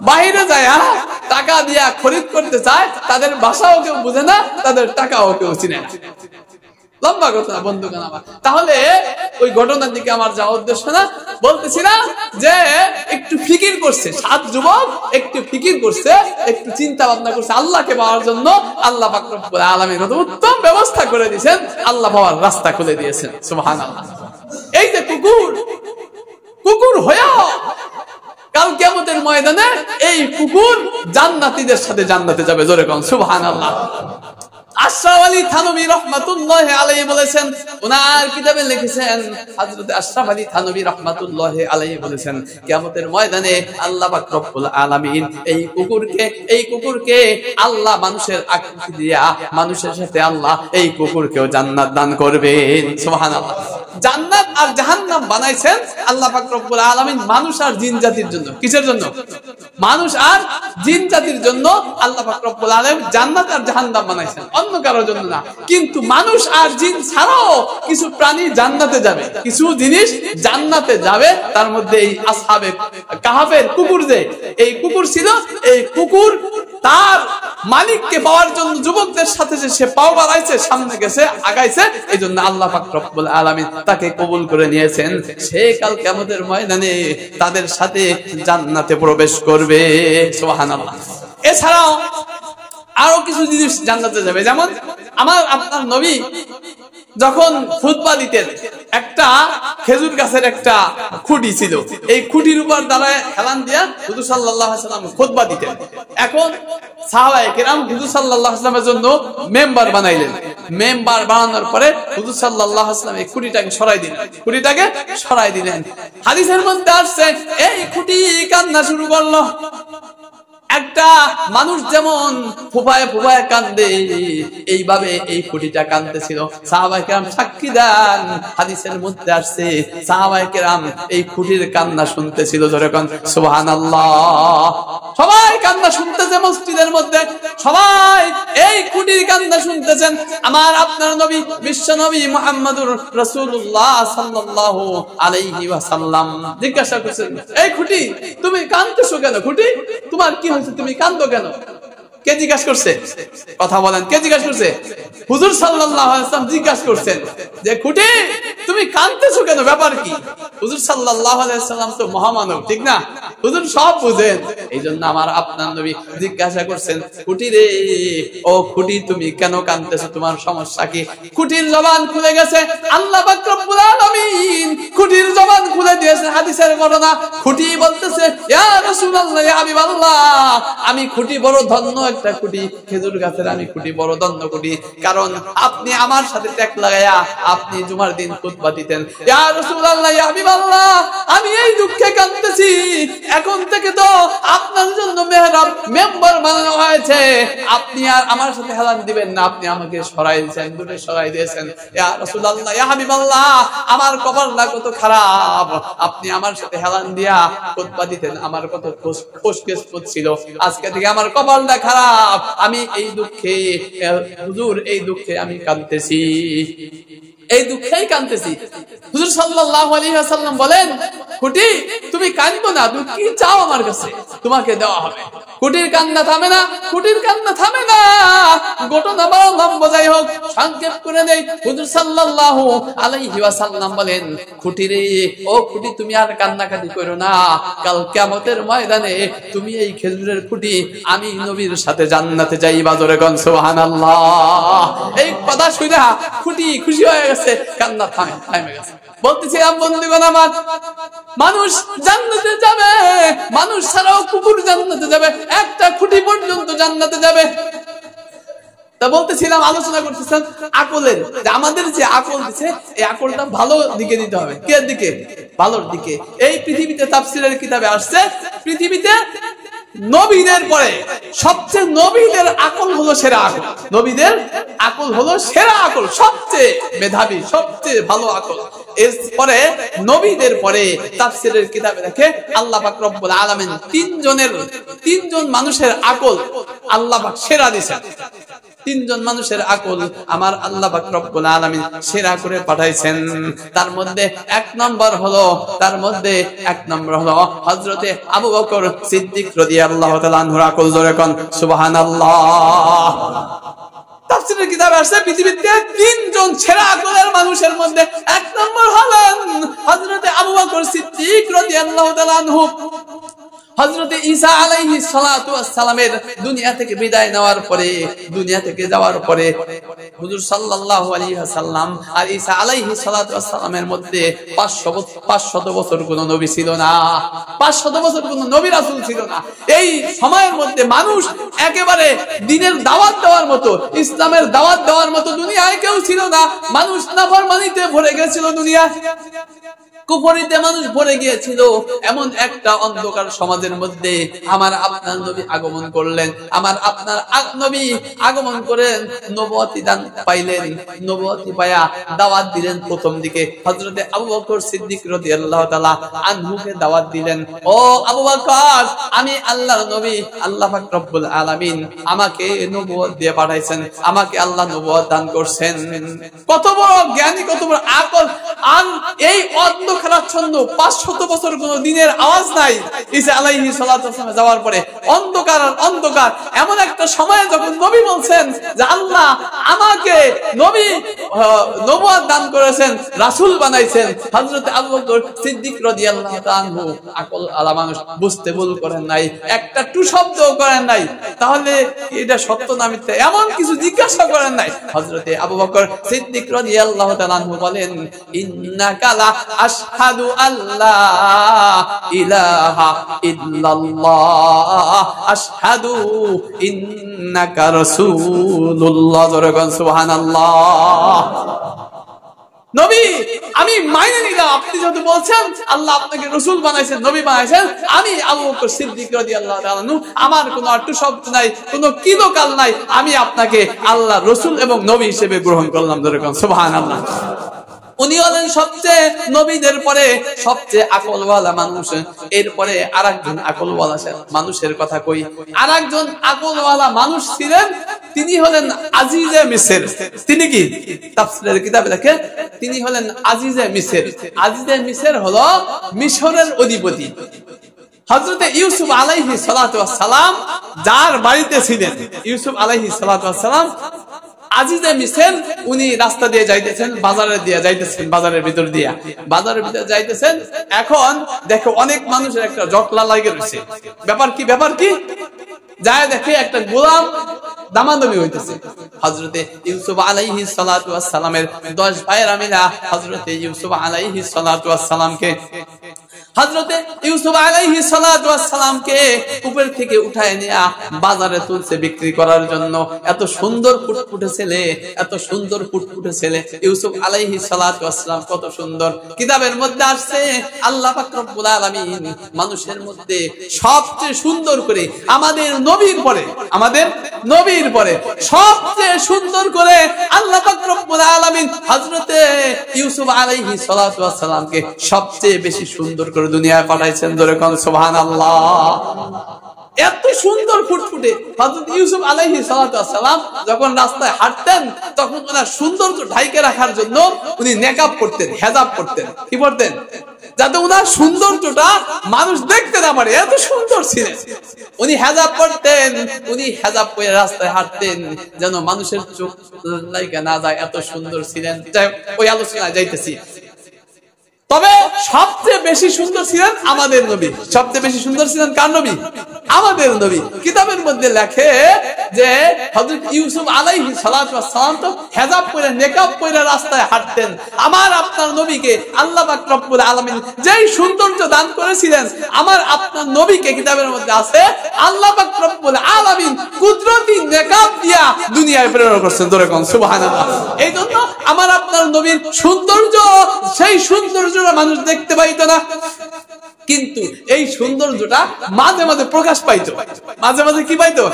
বাইরে যায় টাকা দিয়া খরিদ করতে চায়, তাদের ভাষাও কেউ বুঝে না, তাদের টাকাও কেউ চিনে না। লম্বা ঘটনা বন্ধুগণ আমার। তাহলে ওই ঘটনার দিকে আমার যাওয়ার উদ্দেশ্য না, বলতেছি না যে একটু ফিকির করছে, 7 যুবক একটু ফিকির করছে, একটু চিন্তা ভাবনা করছে আল্লাহকে পাওয়ার জন্য। আল্লাহ পাক রব্বুল আলামিন উত্তম ব্যবস্থা করে দিয়েছেন, আল্লাহ পাওয়ার রাস্তা খুলে দিয়েছেন। সুবহানাল্লাহ। এই যে কুকুর হয়ে কাল কিয়ামতের ময়দানে এই কুকুর জান্নাতীদের সাথে জান্নাতে যাবে। জোরে কোন সুবহানাল্লাহ। আশরাফ আলী থানভী রাহমাতুল্লাহি আলাইহি বলেছেন, ওনার কিতাবে লিখেছেন, হযরত আশরাফ আলী থানভী রাহমাতুল্লাহি আলাইহি বলেছেন, কিয়ামতের ময়দানে আল্লাহ পাক রব্বুল আলামিন এই কুকুরকে আল্লাহ মানুষের আকৃতি দিয়া মানুষের সাথে আল্লাহ এই কুকুরকেও জান্নাত দান করবেন। সুবহানাল্লাহ। জান্নাত আর জাহান্নাম বানাইছেন আল্লাহ পাক রব্বুল আলামিন মানুষ আর জিন জাতির জন্য। কিসের জন্য? মানুষ আর জিন জাতির জন্য আল্লাহ পাক রব্বুল আলামিন জান্নাত আর জাহান্নাম বানাইছেন, অন্য কারোর জন্য না। কিন্তু মানুষ আর জিন ছাড়াও কিছু প্রাণী জান্নাতে যাবে, কিছু জিনিস জান্নাতে যাবে। তার মধ্যে এই আসহাবে কাহাফের কুকুর, যে এই কুকুর ছিল, এই কুকুর তার মালিককে পাওয়ার জন্য যুবকদের সাথে যে সে পাও বাড়াইছে, সামনে গেছে, আগাইছে, এই জন্য আল্লাহ পাক রব্বুল আলামিন তাকে কবুল করে নিয়েছেন। সে কাল কিয়ামতের ময়দানে তাদের সাথে জান্নাতে প্রবেশ করবে। সুবহানাল্লাহ। এছাড়াও আরো কিছু জিনিস জান্নাতে যাবে, যেমন আপনার নবী যখন খুতবা দিতেন, একটা খেজুর গাছের একটা খুঁটি ছিল, এই খুঁটির উপর দাঁড়ায় হেলান দিয়া হুজুর সাল্লাল্লাহু আলাইহি ওয়াসাল্লাম খুতবা দিতেন। এখন সাহাবায়ে কেরাম হুজুর সাল্লাল্লাহু আলাইহি ওয়াসাল্লামের জন্য মেম্বার বানাইলেন। মেম্বার বানানোর পরে হুজুর সাল্লাল্লাহু আলাইহি ওয়াসাল্লাম এই খুঁটিটাকে সরাই দিলেন। হাদিসের মধ্যে আসছে, এই খুঁটি কান্না শুরু করলো। একটা মানুষ যেমন ফুফায় ফুফায় কান্দে, এইভাবে এই খুঁটিটা কান্দতেছিল। সাহাবায়ে কেরাম সাক্ষী দেন, হাদিসের মধ্যে আসছে সাহাবায়ে কেরাম এই খুঁটির কান্না শুনতেছিল। জোরে কোন সুবহানাল্লাহ। সবাই কান্না শুনতেছে মসজিদের মধ্যে, সবাই এই খুঁটির কান্না শুনতেছেন। আমার আপনার নবী, বিশ্ব নবী মুহাম্মদুর রাসূলুল্লাহ সাল্লাল্লাহু আলাইহি ওয়াসাল্লাম জিজ্ঞাসা করছেন, এই খুঁটি তুমি কাঁদতেছো কেন? খুঁটি তোমার কি হয়েছে, তুমি কাঁদো কেন? কে জিজ্ঞাসা করছে? কথা বলেন, কে জিজ্ঞাসা করছে? হুজুর সাল্লাল্লাহু আলাইহি ওয়াসাল্লাম জিজ্ঞাসা করছেন যে খুঁটি তুমি কাঁদতেছো কেন, ব্যাপার কি? হুজুর সাল্লাল্লাহু আলাইহি ওয়াসাল্লাম তো মহামানব, ঠিক না? হুজুর সব বুঝেন, এইজন্য আমার আপনার নবী জিজ্ঞাসা করছেন, খুঁটি রে, ও খুঁটি তুমি কেন কাঁদতেছো, তোমার সমস্যা কি? খুঁটির জবান খুলে গেছে, আল্লাহ পাক রব্বুল আলামিন খুঁটির জবান খুলে দিয়েছেন। হাদিসের ঘটনা, খুঁটি বলতেছে, ইয়া রাসূলুল্লাহ, ইয়া হাবিবাল্লাহ, আমি খুঁটি বড় ধন্য একটা খুঁটি, খেজুর গাছের আমি খুঁটি বড় ধন্য খুঁটি, কারণ আপনি আমার সাথে ট্যাগ লাগায়া আপনি জুমার দিন খুতবা দিতেন। ইয়া রাসূলুল্লাহ, ইয়া হাবিবাল্লাহ, আমি এই দুঃখে কাঁদতেছি, এখন থেকে তো আপনার জন্য মেহরাব মেম্বার বানানো হয়েছে, আপনি আর আমার সাথে হেলান দিবেন না, আপনি আমাকে সরাই দিয়েছেন, দূরে সরাই দিয়েছেন। ইয়া রাসূলুল্লাহ, ইয়া হাবিবাল্লাহ, আমার কপালটা কত খারাপ, আপনি আমার সাথে হেলান দিয়া খুতবা দিতেন, আমার কত খুশকেস ছিল, আজকে থেকে আমার কপালটা খারাপ, আমি এই দুঃখে, হুজুর এই দুঃখে আমি কাঁদতেছি, এই দুঃখেই কাঁদতেছি। হুজুর সাল্লাল্লাহু আলাইহি ওয়াসাল্লাম বলেন, খুঁটি তুমি কাঁদবো না, তুমি কি চাও আমার কাছে, তোমাকে দেওয়া হবে। খুঁটির কান্না থামে না, খুঁটির কান্না থামে না। ঘটনা বড় লম্বা, যাই হোক সংক্ষেপ করে দেই। হুজুর সাল্লাল্লাহু আলাইহি ওয়াসাল্লাম বলেন, খুঁটি রে, ও খুঁটি তুমি আর কান্নাকাটি করো না, কাল কিয়ামতের ময়দানে তুমি এই খেজুরের খুঁটি আমি নবীর সাথে জান্নাতে যাইবা। জোরে কোন সুবহানাল্লাহ। এই কথা শুনে খুঁটি খুশি হয়ে গেছে, কান্না থামে গেছে। বলতেছিলাম বন্ধুগণ আমার, মানুষ জান্নাতে যাবে, মানুষ ছাড়াও কুকুর জান্নাতে যাবে, একটা খুঁটি পর্যন্ত জান্নাতে যাবে। তা বলতেছিলাম, আলোচনা করতেছিলাম আকলের, আমাদের যে আকল দিচ্ছে এই আকলটা ভালো দিকে দিতে হবে। কে দিকে? ভালোর দিকে। এই পৃথিবীতে তাফসীরের কিতাবে আসছে, পৃথিবীতে নবীদের পরে সবচেয়ে নবীদের আকল হলো সেরা আকল, নবীদের আকল হলো সেরা আকল, সবচেয়ে মেধাবী, সবচেয়ে ভালো আকল। এরপরে নবীদের পরে তাফসীরের কিতাবে দেখে আল্লাহ পাক রব্বুল আলামিন তিনজন মানুষের আকল আল্লাহ পাক সেরা দিয়েছেন। তিনজন মানুষের আকল আমার আল্লাহ পাক রব্বুল আলামিন সেরা করে পাঠাইছেন। তার মধ্যে এক নম্বর হলো হযরতে আবু বকর সিদ্দিক রাদিয়াল্লাহু তাআলা আনহুর আকল। জোরে কোন সুবহানাল্লাহ। তাফসীরের কিতাবে আছে পৃথিবীতে তিনজন সেরা আকলের মানুষের মধ্যে এক নম্বর হলেন হযরতে আবু বকর সিদ্দিক রাদিয়াল্লাহু তাআলা আনহু। হযরতে ঈসা আলাইহিস সালাতু ওয়াস সালামের দুনিয়া থেকে বিদায় নেওয়ার পরে, দুনিয়া থেকে যাওয়ার পরে হুজুর সাল্লাল্লাহু আলাইহি ওয়াসাল্লাম আর ঈসা আলাইহিস সালাতু ওয়াস সালামের মধ্যে 500 বছর কোনো নবী ছিল না, 500 বছর কোনো নবী রাসূল ছিল না। এই সময়ের মধ্যে মানুষ একেবারে দ্বীনের দাওয়াত দেওয়ার মতো, ইসলামের দাওয়াত দেওয়ার মতো দুনিয়ায় কেউ ছিল না। মানুষ নাফরমানিতে ভরে গিয়েছিল, দুনিয়া কুফরিতে মানুষ ভরে গিয়েছিল। এমন একটা অন্ধকার সমাজের মধ্যে আমার আপনার নবী আগমন করলেন, আমার আপনার নবী আগমন করেন, নবুয়তি দান পাইলেন, নবুয়তি পায়া দাওয়াত দিলেন। প্রথম দিকে হযরতে আবু বকর সিদ্দিক রাদিয়াল্লাহু তাআলা আনহুকে দাওয়াত দিলেন, ও আবু বকর, আমি আল্লাহর নবী, আল্লাহ পাক রব্বুল আলামিন আমাকে নবুয়ত দিয়ে পাঠাইছেন, আমাকে আল্লাহ নবুয়ত দান করছেন। কত বড় জ্ঞানী, কত বড় আকল। আর এই অন্ধকারাচ্ছন্ন 500 বছর কোন দিনের আওয়াজ নাই। ঈসা আলাইহিস সালাতু ওয়াস সালাম যাওয়ার পরে অন্ধকার আর অন্ধকার। এমন একটা সময় যখন নবী বলছেন যে আল্লাহ আমাকে নবুয়ত দান করেছেন, রাসূল বানাইছেন, হযরত আবু বকর সিদ্দিক রাদিয়াল্লাহু তাআলা আনহু আকল আলা মানুষ, বুঝতে ভুল করেন নাই, একটা টু শব্দও করেন নাই, তাহলে এটা সত্য না মিথ্যা এমন কিছু জিজ্ঞাসা করেন নাই। হযরত আবু বকর সিদ্দিক রাদিয়াল্লাহু তাআলা আনহু বলেন, ইন্নাকা লা আশহাদু আল্লা ইলাহা ইল্লাল্লাহ আশহাদু ইন্নাকা রাসূলুল্লাহ। জোরে বলেন সুবহানাল্লাহ। নবী, আমি মাইনে নিলাম, আপনি যেহেতু বলছেন আল্লাহ আপনাকে রাসূল বানাইছেন, নবী বানাইছেন, আমি আবু বকর সিদ্দিক রাদিয়াল্লাহু তাআলা আনহু, আমার কোনো আট্টু শব্দ নাই, কোনো কিলোকাল নাই, আমি আপনাকে আল্লাহ রাসূল এবং নবী হিসেবে গ্রহণ করলাম। জোরে বলেন সুবহানাল্লাহ। উনি হলেন সবচেয়ে নবীদের পরে সবচেয়ে আকলওয়ালা মানুষ। এরপরে আরেকজন আকলওয়ালা মানুষের কথা কই। আরেকজন আকলওয়ালা মানুষ ছিলেন, তিনি হলেন আজিজে মিসর। তিনি কি? তাফসীরের কিতাবে দেখেন, তিনি হলেন আজিজে মিসর। আজিজে মিসর হলো মিশরের অধিপতি। হযরতে ইউসুফ আলাইহিস সালাতু ওয়াস সালাম যার বাড়িতে ছিলেন, ইউসুফ আলাইহিস সালাতু ওয়াস সালাম আজিজে মিসর, উনি রাস্তা দিয়ে যাইতেছেন, বাজারে দিয়ে যাইতেছেন, বাজারের ভিতর দিয়ে বাজারের ভিতর যাইতেছেন। এখন দেখো অনেক মানুষের একটা জটলা লাগে রয়েছে। ব্যাপার কি যায় দেখে একটা গোলাম দামাদামি হইতেছে। হযরতে ইউসুফ আলাইহিস সালাতু ওয়াস সালামের 10 ভাইয়েরা মিলা হযরতে ইউসুফ আলাইহিস সালাতু ওয়াস সালামকে হযরতে ইউসুফ আলাইহিস সালাতু ওয়াস সালামকে উপর থেকে উঠায় নিয়ে বাজারে তুলছে বিক্রি করার জন্য। এত সুন্দর ফুটফুটে ছেলে, এত সুন্দর ফুটফুটে ছেলে ইউসুফ আলাইহিস সালাতু ওয়াস সালাম, কত সুন্দর। কিতাবের মধ্যে আসছে আল্লাহ পাক রব্বুল আলামিন মানুষের মধ্যে সবচেয়ে সুন্দর করে আমাদের নবীর পরে সবচেয়ে সুন্দর করে আল্লাহ পাক রব্বুল আলামিন হযরতে ইউসুফ আলাইহিস সালাতু ওয়াস সালামকে সবচেয়ে বেশি সুন্দর করে দুনিয়ায় পাঠাইছেন। জোরে কোন সুবহানাল্লাহ। এত সুন্দর ফুটফুটে হযরত ইউসুফ আলাইহিস সালাতু ওয়াস সালাম যখন রাস্তায় হাঁটতেন তখন ওনার সৌন্দর্য ঢাইকে রাখার জন্য উনি নেকাব করতেন, হেজাব করতেন। কি করতেন? যাতে ওনার সৌন্দর্যটা মানুষ দেখতে না পারে, এত সুন্দর ছিলেন। উনি হেজাব করতেন, উনি হেজাব করে রাস্তায় হাঁটতেন যেন মানুষের চোখ লাইগা না যায়, এত সুন্দর ছিলেন। ওই আলোচনায় যাইতেছি। তবে সবচেয়ে বেশি সুন্দর ছিলেন আমাদের নবী। সবচেয়ে বেশি সুন্দর ছিলেন কার নবী? আমাদের নবী। কিতাবের মধ্যে লেখে যে হযরত ইউসুফ আলাইহিস সালাতু ওয়াস সালাম তো হেজাব পরে নেকাব পরে রাস্তায় হাঁটতেন। আমার আপনার নবীকে আল্লাহ পাক রব্বুল আলামিন যেই সৌন্দর্য দান করেছিলেন, আমার আপনার নবীকে কিতাবের মধ্যে আছে আল্লাহ পাক রব্বুল আলামিন কুদরতি নেকাব দিয়া দুনিয়ায় প্রেরণ করেছেন। জোরে কোন সুবহানাল্লাহ। এইজন্য আমার আপনার নবীর সৌন্দর্য, সেই সৌন্দর্য মানুষ দেখতে পাইতো না, কিন্তু এই সৌন্দর্যটা মাঝে মাঝে প্রকাশ পাইতো। মাঝে মাঝে কি পাইতো?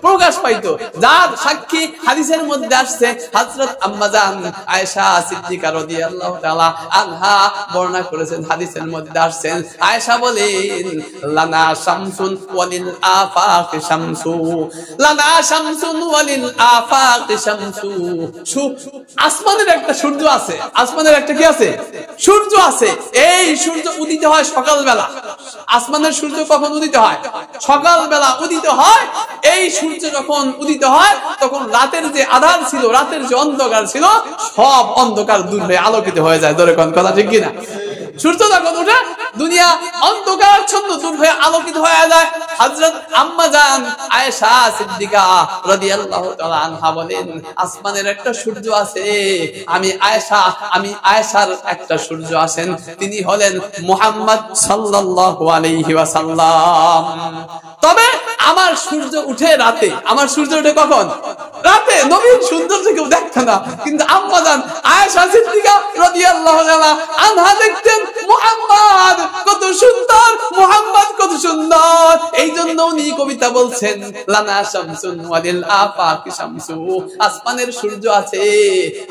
প্রকাশ পাইতো। যার সাক্ষী হাদিসের মধ্যে আসছে হযরত আম্মা জান আয়েশা সিদ্দিকা রাদিয়াল্লাহু তাআলা আনহা বর্ণনা করেছেন। হাদিসের মধ্যে আসছে আয়েশা বলেন, লানা শামসুন ওয়ালিল আফাক শামসু, লানা শামসুন ওয়ালিল আফাক শামসু। আসমানের একটা সূর্য আছে, আসমানের একটা কি আছে? সূর্য আছে। এই সূর্য উদিত হয় সকাল বেলা। আসমানের সূর্য কখন উদিত হয়? সকাল বেলা উদিত হয়। এই সূর্য যখন উদিত হয় তখন রাতের যে আধার ছিল, রাতের যে অন্ধকার ছিল, সব অন্ধকার দূর হয়ে আলোকিত হয়ে যায়। ধরে কোন কথা ঠিক কিনা? সূর্য যখন উঠে দুনিয়া অন্ধকার ছন্দ দূর হয়ে আলোকিত হয়ে যায়। হযরত আম্মা জান আয়েশা সিদ্দিকা রাদিয়াল্লাহু তাআলা আনহা বলেন, আসমানের একটা সূর্য আছে, আমি আয়েশার একটা সূর্য আছেন, তিনি হলেন মুহাম্মদ সাল্লাল্লাহু আলাইহি ওয়াসাল্লাম। তবে আমার সূর্য উঠে রাতে। আমার সূর্য উঠে কখন? রাতে। নবীর সৌন্দর্য কেউ দেখতো না, কিন্তু আম্মা জান আয়েশা সিদ্দিকা রাদিয়াল্লাহু তাআলা আনহা দেখতেন মুহাম্মদ কত সুন্দর, মুহাম্মদ কত সুন্দর। এই জন্য উনি কবিতা বলছেন, লানা শামসুন ওয়ালিল আফাক শামসু। আসমানের সূর্য আছে,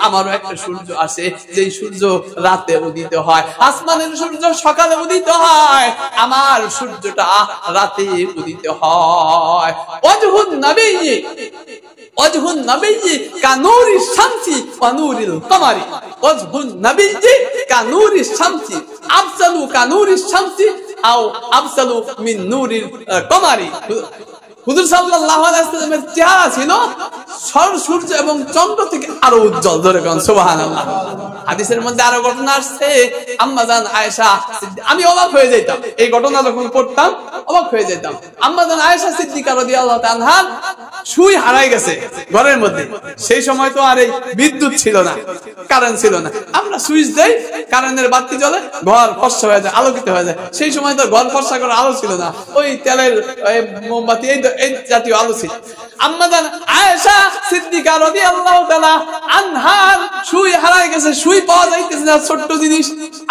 আমারও একটা সূর্য আছে, যেই সূর্য রাতে উদিত হয়। আসমানের সূর্য সকালে উদিত হয়, আমার সূর্যটা রাতে উদিত হয়। ওয়াজহুন নবী, ওয়াজহুন নবী কানুরিশ শামসি ওয়া নূরিল কমারি। ওয়াজহুন নবী কানুরিশ শামসি আফসালু কানুরিশ শামসি আও আফসালু মিন নূরিল কমারি। হুজুর সাল্লাল্লাহু আলাইহি ওয়াসাল্লামের চেহারা ছিল সূর্য এবং চন্দ্র থেকে আরো উজ্জ্বল। ধরে কোন সুবহানাল্লাহ। হাদিসের মধ্যে আরো ঘটনা আসছে, আম্মা জান আয়েশা, আমি অবাক হয়ে যেতাম এই ঘটনা যখন পড়তাম, অবাক হয়ে যেতাম। আম্মা জান আয়েশা সিদ্দিকা রাদিয়াল্লাহু তাআলা আনহা সুই হারাই গেছে ঘরের মধ্যে। সেই সময় তো আর এই বিদ্যুৎ ছিল না, কারেন্ট ছিল না। আমরা সুইচ দেই, কারেন্টের বাতি জ্বলে, ঘর ফর্সা হয়ে যায়, আলোকিত হয়ে যায়। সেই সময় তো ঘর ফর্সা করার আলো ছিল না, ওই তেলের মোমবাতি এই জাতীয় আলো ছিল। আম্মা জান আয়েশা সিদ্দিকা রাদিয়াল্লাহু তাআলা আনহার সুই হারাই গেছে, সুই পাওয়া যাইতেছে না, ছোট্ট জিনিস।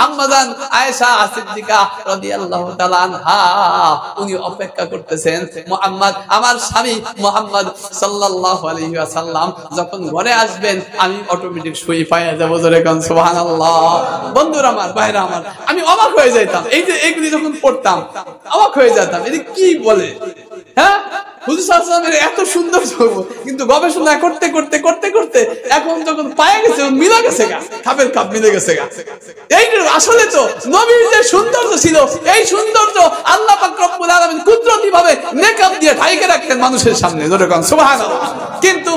আম্মা জান আয়েশা সিদ্দিকা রাদিয়াল্লাহু তাআলা আনহা উনি অপেক্ষা করতেছেন মুহাম্মদ, আমার স্বামী মুহাম্মদ সাল্লাল্লাহু আলাইহি ওয়াসাল্লাম যখন ঘরে আসবেন আমি অটোমেটিক সুই পাইয়া যাব। জোরে কোন সুবহানাল্লাহ। বন্ধুরা আমার, ভাইরা আমার, আমি অবাক হয়ে যাইতাম। এই যে এইগুলি যখন পড়তাম অবাক হয়ে যেতাম, এটা কি বলে? হ্যাঁ, হুজুর সাল্লাল্লাহু আলাইহি ওয়াসাল্লামের এত সুন্দর কিন্তু গবেষণা করতে করতে করতে করতে এখন যখন পায়ে গেছে মিলে গেছে গা, খাপের খাপ মিলে গেছে গা। এইটা আসলে তো নবীর যে সৌন্দর্য ছিল, এই সৌন্দর্য আল্লাহ পাক রব্বুল আলামিন কুদরতি ভাবে মেকআপ দিয়ে ঢাইকে রাখতেন মানুষের সামনে, জোরে কোন সুবহানাল্লাহ। কিন্তু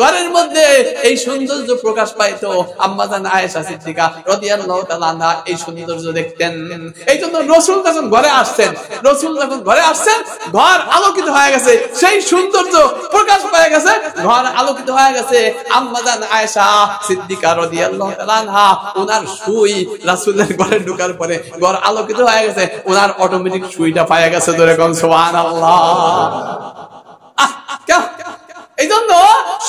ঘরের মধ্যে এই সৌন্দর্য প্রকাশ পাইতো আম্মা জান আয়েশা সিদ্দিকা রাদিয়াল্লাহু তাআলা আনহা এই সৌন্দর্য দেখতেন। এই জন্য রাসূল যখন ঘরে আসছেন, ঘর আলোকিত হয়ে গেছে, সেই সৌন্দর্য প্রকাশ পেয়ে গেছে, ঘর আলোকিত হয়ে গেছে। আম্মা জান আয়েশা সিদ্দিকা রাদিয়াল্লাহু তাআলা আনহা ওনার সুই রাসূলের ঘরে ঢোকার পরে ঘর আলোকিত হয়ে গেছে, ওনার অটোমেটিক সুইটা পাওয়া গেছে, জোরে কোন সুবহানাল্লাহ। এই জন্য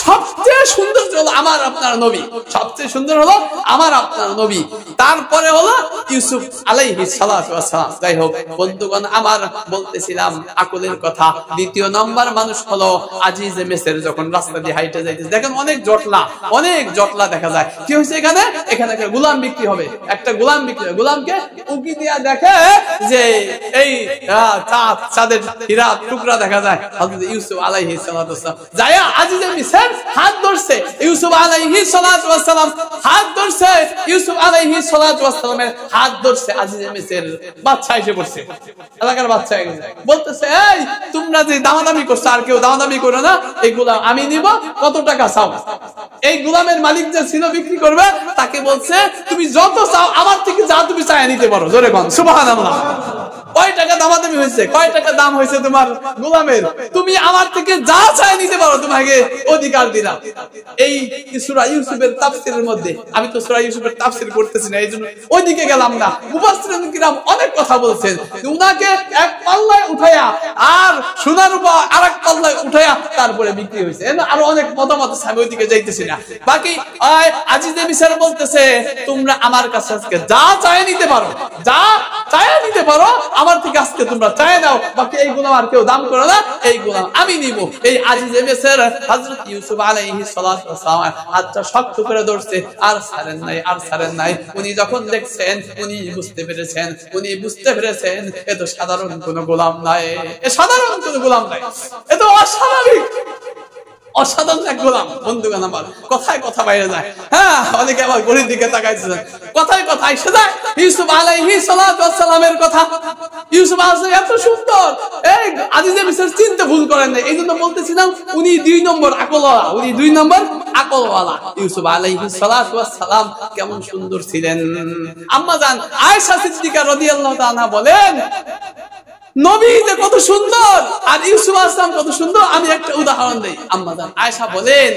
সবচেয়ে সুন্দর হলো আমার আপনার নবী, সবচেয়ে সুন্দর হলো আমার আপনার নবী, তারপরে হলো ইউসুফ আলাইহিস সালাতু ওয়াস সালাম। যাই হোক বন্ধুগণ, আমার বলতেছিলাম আকলের কথা। দ্বিতীয় নম্বর মানুষ হলো আজিজে মিসর। যখন রাস্তা দিয়ে হাইটে যাইতেছে দেখেন অনেক জটলা দেখা যায়। কি হয়েছে এখানে একটা গোলাম বিক্রি হবে, একটা গোলাম বিক্রি হবে। গোলামকে উকি দিয়া দেখে যে এই চাঁদের হীরা টুকরা দেখা যায়। হযরত ইউসুফ আলাইহিস সালাতু ওয়াস সালাম যায় আজিজে মিসর হাত ধরছে, ইউসুফ আলাইহিস সালাতু ওয়াস সালাম হাত ধরছে, ইউসুফ আলাইহিস সালাতু ওয়াস সালামের হাত ধরছে আজিজে মিসর। বাদশা এসে পড়ছে, এলাকার বাদশা বলতেছে, এই তোমরা যে দামাদামি করছো আর কেউ দামাদামি করো না, এই গোলাম আমি নিব, কত টাকা চাও? এই গোলামের মালিক যে ছিল বিক্রি করবে তাকে বলছে তুমি যত চাও আমার থেকে যা তুমি চাই নিতে পারো, জোরে বল সুবহানাল্লাহ। কয় টাকা দামাদামি হয়েছে, কয় টাকা দাম হয়েছে তোমার গোলামের, তুমি আমার থেকে যা চাই নিতে পারো, তোমাকে অধিকার দিলাম। এই সূরা ইউসুফের তাফসীরের মধ্যে, আমি তো সূরা ইউসুফের তাফসীর করতেছি না, এইজন্য ওইদিকে গেলাম না। মুফাসসিরিন কিরাম অনেক কথা বলছেন, উনাকে এক পাল্লায় উঠায়া আর সোনার উপর আরেক পাল্লায় উঠায়া তারপরে বিক্রি হয়েছে। আরো অনেক মতামত আছে, আমি ওইদিকে যাইতেছি না। বাকি আজিজে মিসর বলতেছে তোমরা আমার কাছে আজকে যা চাই নিতে পারো, যা চাই নিতে পারো, আমার থেকে আজকে তোমরা চাই নাও, বাকি এই গোলাম আর কেউ দাম করো না, এই গোলাম আমি নিব। এই আজিজে মিসর হযরত ইউসুফ আলাইহিস সালাতু ওয়াস সালাম হাতটা শক্ত করে ধরছে, আর ছাড়েন নাই। উনি যখন দেখছেন উনি বুঝতে পেরেছেন এ তো সাধারণ কোনো গোলাম নাই, এ তো অসাধারণ এক গোলাম। বন্ধুগণ আমার কথায় কথা বাইরে যায়, হ্যাঁ অনেকে আবার গরিব দিকে তাকাইছে, কথায় এসে যায় ইউসুফ আলাইহিস সালাতু ওয়াস সালামের কথা। ইউসুফ আলাইহিস সালাম এত সুন্দর, এই আজিজে মিসর চিনতে ভুল করেন না। এই জন্য বলতেছিলাম উনি 2 নম্বর আকলওয়ালা। ইউসুফ আলাইহিস সালাতু ওয়াস সালাম কেমন সুন্দর ছিলেন। আম্মা জান আয়েশা সিদ্দিকা রাদিয়াল্লাহু তাআলা বলেন নবী যে কত সুন্দর আর ইউসুফ আলাইহিস সালাম কত সুন্দর। আমি একটা উদাহরণ দেই। আম্মা জান আয়েশা বলেন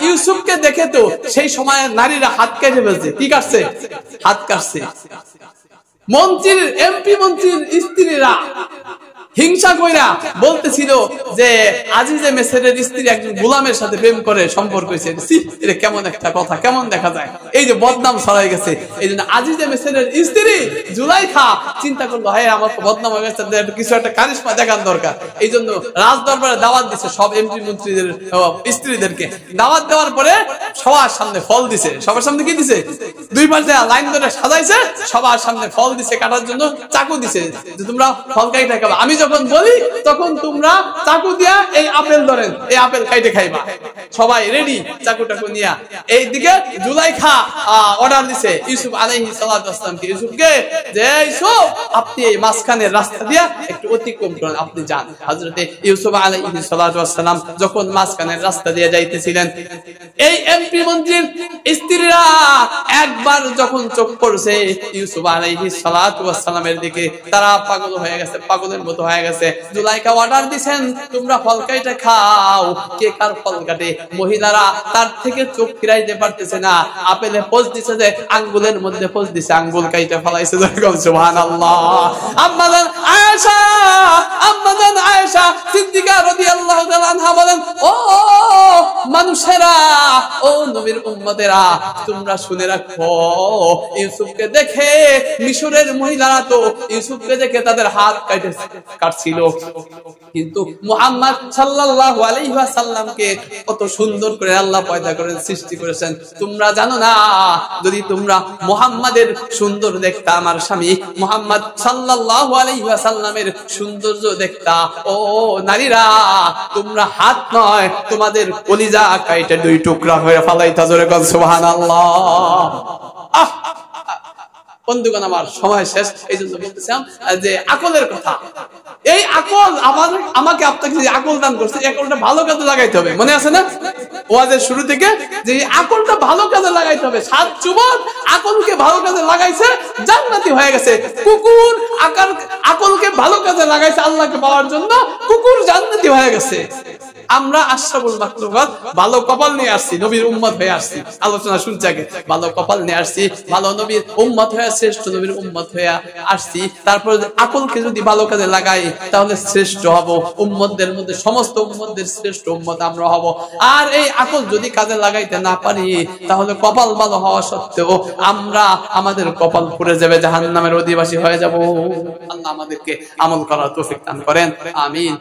ইউসুফকে দেখে তো সেই সময় নারীরা হাত কেটে ফেলছে। কি কাটছে? হাত কাটছে। এমপি মন্ত্রীর স্ত্রীরা হিংসা কইরা বলতেছিল যে আজিজে মিসরের স্ত্রী একজন গোলামের সাথে প্রেম করে সম্পর্ক হয়েছে। এটা কেমন একটা কথা, কেমন দেখা যায়। এই যে বদনাম ছড়াই গেছে। এই জন্য আজিজে মিসরের স্ত্রী জুলাইখা চিন্তা করলো, হ্যাঁ আমার তো বদনাম হয়ে গেছে, কিছু একটা কারিশমা দেখার দরকার। এই জন্য রাজ দরবারে দাওয়াত দিছে সব এমপি মন্ত্রীদের স্ত্রীদেরকে। দাওয়াত দেওয়ার পরে সবার সামনে ফল দিছে। সবার সামনে কি দিছে? 2 পাশে লাইন ধরে সাজাইছে, সবার সামনে ফল দিছে, কাটার জন্য চাকু দিছে যে তোমরা ফল কাইটা খাবা। আমি যখন বলি তখন তোমরা চাকু দিয়া এই আপেল ধরেন, এই আপেল খাইতে খাইবা। সবাই রেডি চাকুটাকু নিয়া। এইদিকে জুলাইখা অর্ডার দিছে ইউসুফ আলাইহিস সালাতু ওয়াস সালামকে, ইউসুফকে যে ইউসুফ আপনি এই মাঝখানের রাস্তা দিয়া একটু অতিক্রম করেন, আপনি যান। হযরতে ইউসুফ আলাইহিস সালাতু ওয়াস সালাম যখন মাঝখানের রাস্তা দিয়ে যাইতেছিলেন, এই এমপি মন্ত্রীর স্ত্রীরা একবার যখন চোখ পড়ছে ইউসুফ আলাইহিস সালাতু ওয়াস সালামের দিকে, তারা পাগল হয়ে গেছে, পাগলের মতো হয়ে গেছে। জুলাইখা অর্ডার দিবেন তোমরা ফল কাইটা খাও। কে কার ফল কাটে? মহিলারা তার থেকে চোখ ফিরাইতে পারতেছে না। আপেলে পোজ দিছে যে আঙ্গুলের মধ্যে পোজ দিছে, আঙ্গুল কাইটা ফলাইছে। সুবহানাল্লাহ। আম্মা জান আয়েশা সিদ্দিকা রাদিয়াল্লাহু তাআলা আনহা বলেন, ও মানুষেরা, ও নবীর উম্মতেরা, তোমরা শুনে রাখো, ইউসুফকে দেখে মিশরের মহিলারা তো ইউসুফকে দেখে তাদের হাত কাটছিল, কিন্তু মুহাম্মদ সাল্লাল্লাহু আলাইহি ওয়াসাল্লামকে কত সুন্দর করে আল্লাহ পয়দা করেন, সৃষ্টি করেছেন। তোমরা জানো না, যদি তোমরা মুহাম্মাদের সুন্দর দেখতা, আমার স্বামী মুহাম্মদ সাল্লাল্লাহু আলাইহি ওয়াসাল্লামের সৌন্দর্য দেখতা, ও নারীরা, তোমরা হাত নয়, তোমাদের কলিজা কাইটে দুই টুকরা হয়ে ফালাইতা। জোরে বল সুবহানাল্লাহ। বন্ধুগণ, আমার সময় শেষ, এই জন্য বলতেছিলাম যে আকলের কথা। এই আকল আমাকে আপনাকে যে আকল দান করছে, এই আকলটা ভালো কাজে লাগাইতে হবে। মনে আছে না ওয়াজের শুরু থেকে যে আকলটা ভালো কাজে লাগাইতে হবে? 7 যুবক আকলকে ভালো কাজে লাগাইছে, জান্নাতি হয়ে গেছে। কুকুর আকলকে ভালো কাজে লাগাইছে আল্লাহকে পাওয়ার জন্য, কুকুর জান্নাতি হয়ে গেছে। আমরা আশরাফুল মাখলুকাত ভালো কপাল নিয়ে আসছি, নবীর উম্মত হয়ে আসছি। আলোচনা শুনছে আগে, ভালো কপাল নিয়ে আসছি, ভালো নবীর উম্মত হয়ে, শ্রেষ্ঠ নবীর উম্মত হয়ে আসছি। তারপর আকলকে যদি ভালো কাজে লাগাই তাহলে শ্রেষ্ঠ হব, উম্মতদের মধ্যে সমস্ত উম্মতদের শ্রেষ্ঠ উম্মত আমরা হব। আর এই আকল যদি কাজে লাগাইতে না পারি তাহলে কপাল ভালো হওয়া সত্ত্বেও আমাদের কপাল পুড়ে যাবে, জাহান্নামের অধিবাসী হয়ে যাব। আল্লাহ আমাদেরকে আমল করার তৌফিক দান করেন, আমিন।